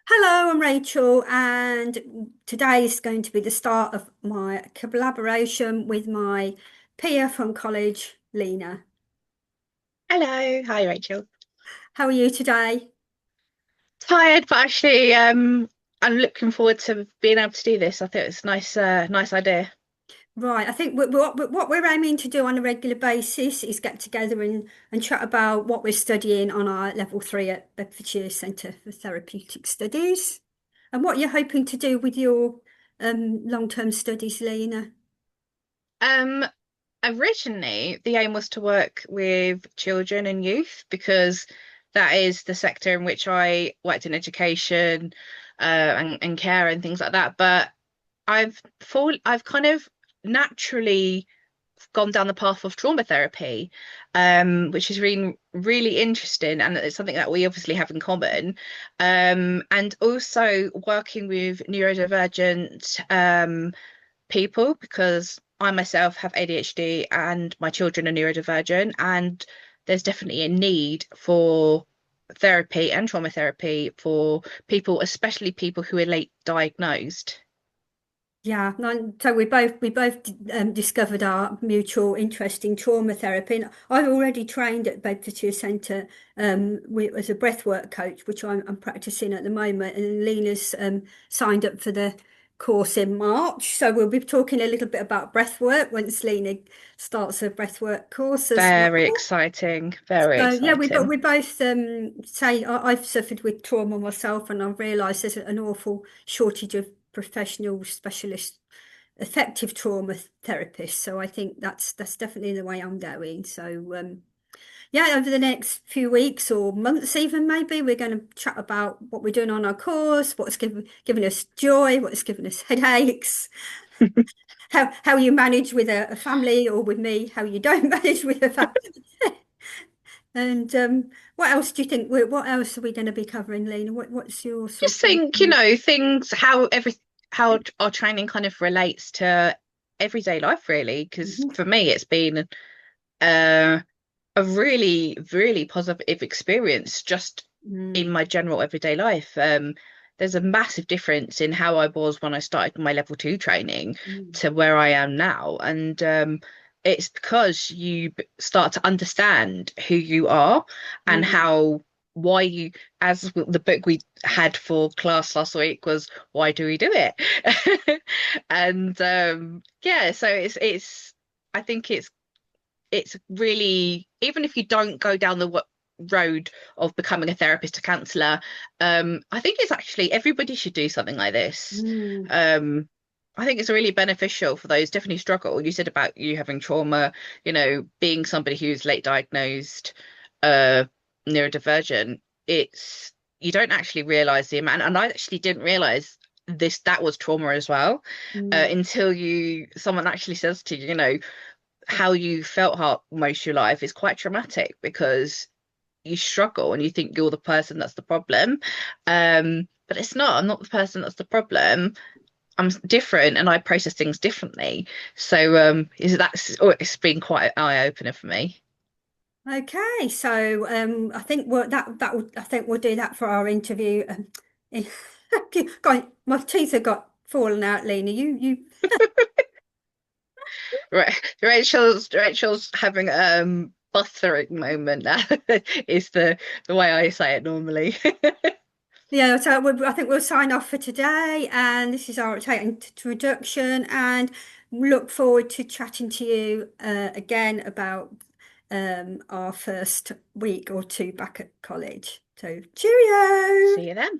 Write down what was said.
Hello, I'm Rachel, and today is going to be the start of my collaboration with my peer from college, Lina. Hello, hi Rachel. How are you today? Tired, but actually, I'm looking forward to being able to do this. I think it's a nice idea. Right, I think what we're aiming to do on a regular basis is get together and chat about what we're studying on our level three at Bedfordshire Centre for Therapeutic Studies and what you're hoping to do with your long-term studies, Lina. Um, Originally, the aim was to work with children and youth because that is the sector in which I worked in education, and care and things like that. But I've kind of naturally gone down the path of trauma therapy, which has been really interesting, and it's something that we obviously have in common. And also working with neurodivergent people because I myself have ADHD and my children are neurodivergent, and there's definitely a need for therapy and trauma therapy for people, especially people who are late diagnosed. Yeah, so we both discovered our mutual interest in trauma therapy. And I've already trained at Bedfordshire Centre as a breathwork coach, which I'm practicing at the moment. And Lena's signed up for the course in March, so we'll be talking a little bit about breathwork once Lena starts her breathwork course as Very well. exciting, very So yeah, exciting. we both say I've suffered with trauma myself, and I've realised there's an awful shortage of professional specialist effective trauma therapists. So I think that's definitely the way I'm going. So yeah, over the next few weeks or months, even maybe we're going to chat about what we're doing on our course, what's given us joy, what's given us headaches, how you manage with a family, or with me, how you don't manage with a family. And what else do you think? What else are we going to be covering, Lena? What's your Just sort of? think, things how our training kind of relates to everyday life, really. Because Mhm. for me, it's been uh, a really positive experience just in Mm, my general everyday life. There's a massive difference in how I was when I started my level two training mm, to where I am now. And it's because you start to understand who you are and mm. why you, as the book we had for class last week was, why do we do it? And yeah, so I think it's really, even if you don't go down the road of becoming a therapist or counselor, I think it's actually everybody should do something like this. Mm. Um, I think it's really beneficial for those definitely struggle. You said about you having trauma, being somebody who's late diagnosed, uh, neurodivergent. It's You don't actually realize the amount, and I actually didn't realize that was trauma as well, Mm. until someone actually says to you, how you felt most of your life is quite traumatic because you struggle and you think you're the person that's the problem. But it's not. I'm not the person that's the problem. I'm different and I process things differently. So it's been quite an eye opener for me. Okay, so I think I think we'll do that for our interview. God, my teeth have got fallen out, Lena. You. Rachel's having buffering moment now is the way I say it normally. Yeah, so I think we'll sign off for today, and this is our introduction, and look forward to chatting to you again about our first week or two back at college. So, cheerio! See you then.